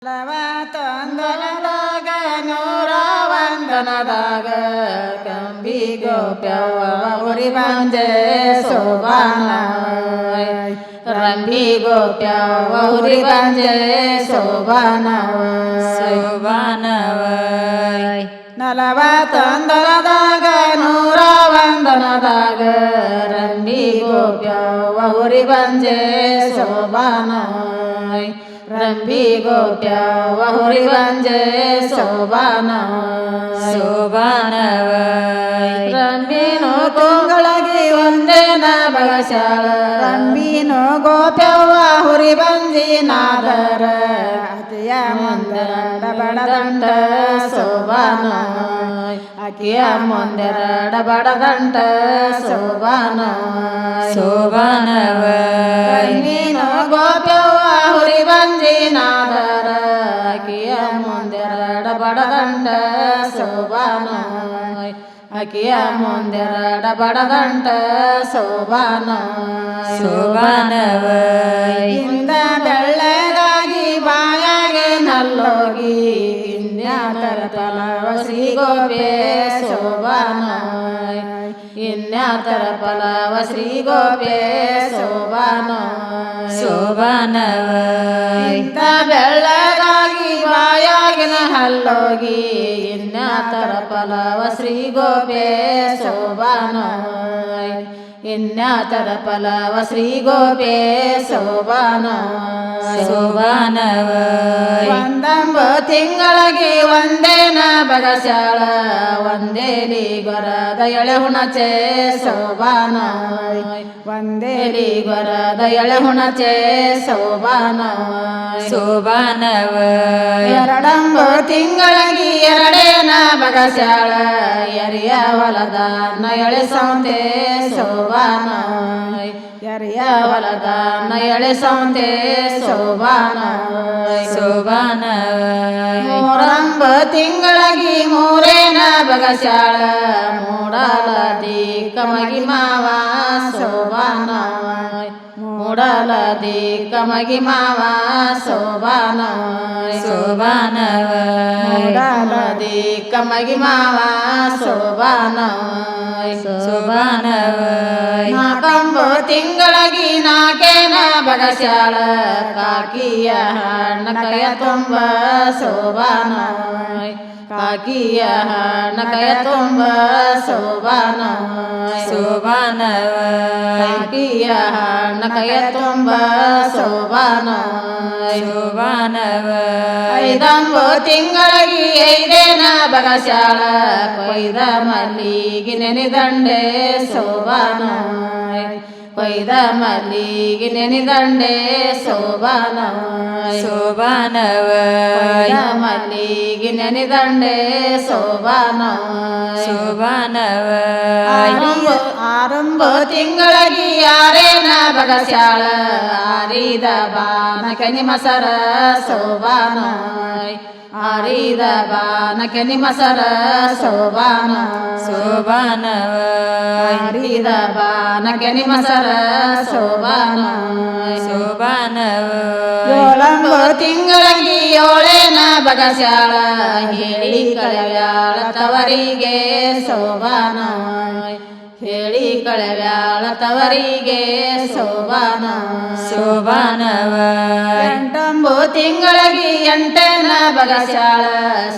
ಲವತೊಂದನದಾಗ ನೂರ ವಂದನದಾಗ ಕಂಬಿ ಗೋಪ್ಯವ ಉರಿ ಬಂಜೆ ಶೋಭಾನವೈ ರಂಬಿ ಗೋಪ್ಯವ ಉರಿ ಬಂಜೆ ಶೋಭಾನವೈ ನಲವತೊಂದನದಾಗ ನೂರ ವಂದನದಾಗ ರಂಬಿ ಗೋಪ್ಯವ ಉರಿ ಬಂಜೆ ಶೋಭಾನವೈ ರಂಬಿ ಗೋಪ್ಯವ ಉರಿ ಬಂಜೆ ಶೋಭಾನವೈ ರಂಬಿನೋ ತುಂಗಳಗಿ ಒಂದೇನ ಬಗಶಾಳ ರಂಬಿನೋ ಗೋಪ್ಯವ್ವ ಹುರಿ ಬಂಜಿ ನಾದರ ಅತಿಯ ಮುಂದೆರಡ ಬಡದಂಡ ಶೋಭಾನವೈ ಅಕಿಯ ಮುಂದೆರಡ ಬಡದಂಡ ಶೋಭಾನವೈ ನೀನು ಗೋಪ್ಯವ್ವ ಹುರಿ ಬಂಜಿ ನಾದರ ಅಕಿಯ ಮುಂದೆರಡ ಬಡದಂಡ ಶೋಭಾನವೈ ಅಕಿಯ ಮುಂದೆರಡ ಬಡದಂಡ ಶೋಭಾನವೈ ಇಂದ ಬೆಳ್ಳಗಾಗಿ ಬಾಯಾಗೆ ನಲ್ಲೋಗಿ ಇನ್ಯಾತರ ಫಲವ ಶ್ರೀ ಗೋಪೆ ಶೋಭಾನವೈ ಇನ್ಯಾತರ ಫಲವ ಶ್ರೀ ಗೋಪೆ ಶೋಭಾನವೈ ಇಂತ ಬೆಳ್ಳಗಾಗಿ ಬಾಯಾಗಿನ ಹಲ್ಲೋಗಿ ಇನ್ಯಾತರ ಫಲವ ಶ್ರೀ ಗೋಪೆ ಶೋಭಾನವೈ ಇನ್ಯಾತರ ಫಲವ ಶ್ರೀ ಗೋಪೆ ಶೋಭಾನವೈ ಒಂದಂಬ ತಿಂಗಳಿಗೆ ಒಂದೇನ ಬಗಶಾಳ ಒಂದೇಲಿ ಗೊರದ ಎಳೆ ಹುಣಚೆ ಶೋಭಾನವೈ ಒಂದೇಲಿ ಗೊರದ ಎಳೆ ಹುಣಚೆ ಶೋಭಾನವೈ ಎರಡಂಬ ತಿಂಗಳಿಗೆ ಎರಡೇನ ಬಗಶಾಳ ಎರಿಯ ಹೊಲದ ನಯಳೆ ಸೌಂತೆ ಶೋಭಾನವೈ ಎರಿಯ ಹೊಲದ ನಯಳೆ ಸೌಂತೆ ಶೋಭಾನವೈ ಮೂರಂಬ ತಿಂಗಳಿಗೆ ಮೂರೇನ ಬಗಶಾಳ ಮೂಡಲದಿ ಕಮಗಿ ಮಾವ ಶೋಭಾನವೈ ಮೂಡಲದಿ ಕಮಗಿ ಮಾವ ಶೋಭಾನವೈ ಮೂಡಲದಿ ಕಮಗಿ ಮಾವ ಶೋಭಾನವೈ ನಾಕಂಬ ತಿಂಗಳಿಗೆ ನಾಕೇನ ಬಗಶಾಳ ಕಾಕಿಯ ಹಣ್ಣ ಕಯ ತುಂಬ ಶೋಭಾನವೈ ಕಾಕಿಯ ಹಣ್ಣ ಕಯ ತುಂಬ ಶೋಭಾನವೈ ಕಾಕಿಯ ಹಣ್ಣ ಕಯ ತುಂಬ ಶೋಭಾನವೈ ಐದಂಬ ತಿಂಗಳಿಗೆ ಐದೇನ ಬಗಶಾಳ ಕೊಯ್ದ ಮಲ್ಲಿಗೆ ನೆನೆದಂಡೆ ಶೋಭಾನವೈ ಕೊಯ್ದ ಮಲ್ಲಿಗೆ ನೆನೆದಂಡೆ ಶೋಭಾನವೈ ಮಲ್ಲಿಗೆ ನೆನೆದಂಡೆ ಶೋಭಾನವೈ ಆರಂಭ ತಿಂಗಳಿಗೆ ಆರೇನ ಬಗಶಾಳ ಆರಿದ ಬಾನಕ ನಿಮಸರ ಶೋಭಾನವೈ ಆರಿದ ಬಾನಕ ನಿಮಸರ ಶೋಭಾನವೈ ಆರಿದ ಬಾನಕ ನಿಮಸರ ಶೋಭಾನವೈ ಏಳಂಬ ತಿಂಗಳಿಗೆ ಏಳೇನ ಬಗಶಾಳ ಹೇಳಿ ಕಳೆವ್ಯಾಳ ತವರಿಗೆ ಶೋಭಾನವೈ ಹೇಳಿ ಕಳೆವ್ಯಾಳ ತವರಿಗೆ ಶೋಭಾನವೈ ಎಂಟಂಬು ತಿಂಗಳಿಗೆ ಎಂಟೇನ ಬಗಶಾಳ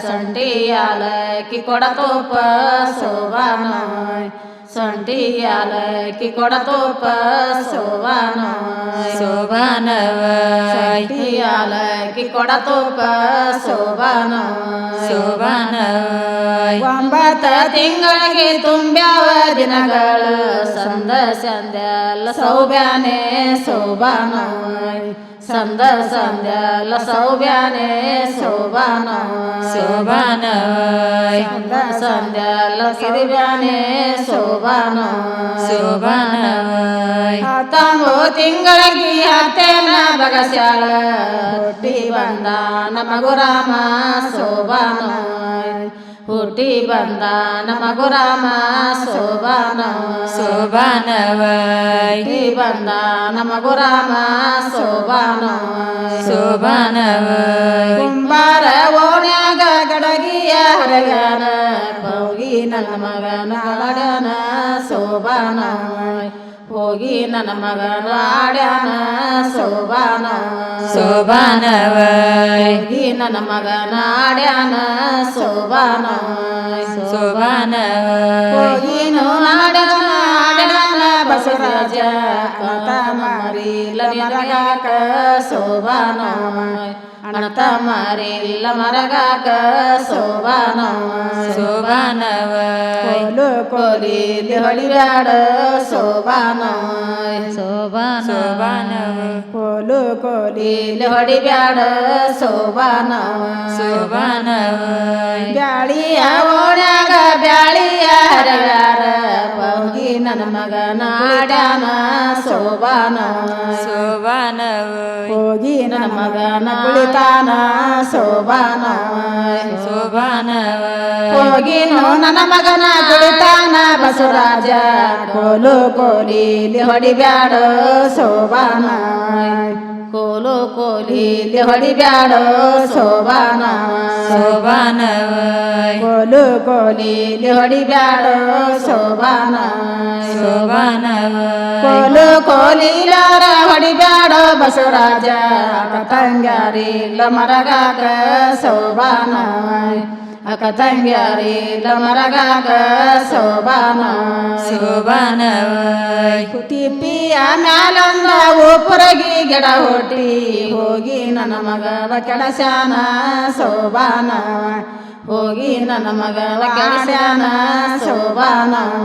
ಸೊಂಟಿಯಾಲಕ್ಕಿ ಕೊಡತೋಪ ಶೋಭಾನವೈ ಸೊಂಟಿಯಾಲಕ್ಕಿ ಕೊಡತೋಪ ಶೋಭಾನವೈ ಕೊಡತೋಪ ಶೋಭಾನವೈ ಒಂಬತ್ತ ತಿಂಗಳಿಗೆ ತುಂಬ್ಯಾವ ದಿನಗಳು ಸಂದ ಸಂಧ್ಯಲ್ಲ ಸೌಬ್ಯಾನೆ ಶೋಭಾನವೈ ಸಂದ ಸಂಧ್ಯಲ್ಲ ಸೌಬ್ಯಾನೆ ಶೋಭಾನವೈ ಸಂದ ಸಂಧ್ಯಲ್ಲ ಕಿರಿಬ್ಯಾನೆ ಶೋಭಾನವೈ ಹತ್ತೊಂಬ ತಿಂಗಳಿಗೆ ಹತ್ತೇನ ಬಗಶಾಳ ಹುಟ್ಟಿ ಬಂದ ನಮಗು ರಾಮ ಶೋಭಾನವೈ ಹುಟ್ಟಿ ಬಂದ ನಮಗು ರಾಮ ಶೋಭಾನವೈ ಹುಟ್ಟಿ ಬಂದ ನಮಗು ರಾಮ ಶೋಭಾನವೈ ಕುಂಬಾರ ಓಣ್ಯಾಗ ಗಡಗಿಯ ಹರಗನ ಹೋಗಿ ನನ್ನ ಮಗನ ಆಡ್ಯಾನ ಶೋಭಾನವೈ ಹೋಗಿ ನನ್ನ ಮಗನ ಆಡ್ಯಾನ ಶೋಭಾನವೈ ಹೋಗಿ ನನ್ನ ಮಗನ ಆಡ್ಯಾನ ಶೋಭಾನವೈ ಹೋಗಿನು ಆಡ್ಯಾನ ಬಸವರಾಜ ಅಣತ ಮಾರಿಲ್ಲ ಮರಗಾಕ ಶೋಭಾನವೈ ಅಣತ ಮಾರಿಲ್ಲ ಮರಗಾಕ ಶೋಭಾನವೈ ಕೋಲು ಕೋಲಿಲಿ ಹೊಡಿಬ್ಯಾಡ ಶೋಭಾನವೈ ಶೋಭಾನವೈ ಕೋಲು ಕೋಲಿಲಿ ಹೊಡಿಬ್ಯಾಡ ಶೋಭಾನವೈ ಬ್ಯಾಳಿಯ ಓಣ್ಯಾಗ ಬ್ಯಾಳಿಯ ಹರಗಾರ ಹೋಗಿ ನನ್ನ ಮಗನ ಆಡ್ಯಾನ ಶೋಭಾನವೈ ಹೋಗಿ ನನ್ನ ಮಗನ ಕುಳಿತಾನ ಶೋಭಾನವೈ ಹೋಗಿನು ನನ್ನ ಮಗನ ಕುಳಿತಾನ ಬಸವರಾಜ ಕೋಲು ಕೋಲಿಲಿ ಹೊಡಿಬ್ಯಾಡ ಶೋಭಾನವೈ ಕೋಲು ಕೋಲಿಲಿ ಹೊಡಿಬ್ಯಾಡ ಶೋಭಾನವೈ ಕೋಲು ಕೋಲಿಲಿ ಹೊಡಿಬ್ಯಾಡ ಶೋಭಾನವೈ ಕೋಲು ಕೋಲಿಲಾರ ಹೊಡಿಬ್ಯಾಡ ಬಸವರಾಜ ತಂಗ್ಯಾರಿಲ್ಲ ಮರಗಾಕ ಶೋಭಾನವೈ ಅಕ್ಕ ತಂಗ್ಯಾರಿಲ್ಲ ಮರಗಾಕ ಶೋಭಾನವೈ ತಿಪ್ಪಿಯ ಮ್ಯಾಲೊಂದ ಉಪುರಗಿ ಗಿಡ ಹುಟ್ಟಿ ಹೋಗಿ ನನ್ನ ಮಗವ ಕೆಡಸ್ಯಾನ ಶೋಭಾನವೈ ಹೋಗಿ ನನ್ನ ಮಗವ ಕೆಡಸ್ಯಾನ ಶೋಭಾನವೈ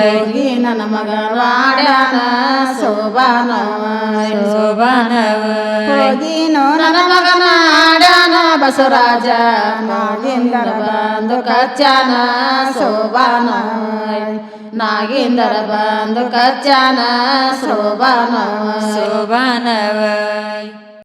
ಹೋಗಿ ನನ್ನ ಮಗವ ಆಡ್ಯಾನ ಶೋಭಾನವೈ ಹೋಗಿನು ನನ್ನ ಮಗನ ಆಡ್ಯಾನ ಬಸವರಾಜ ನಾಗಿಂದರ ಬಂದು ಕಚ್ಚಾನ ಶೋಭಾನವೈ ನಾಗಿಂದರ ಬಂದು ಕಚ್ಚಾನ ಶೋಭಾನವೈ ಶೋಭಾನವೈ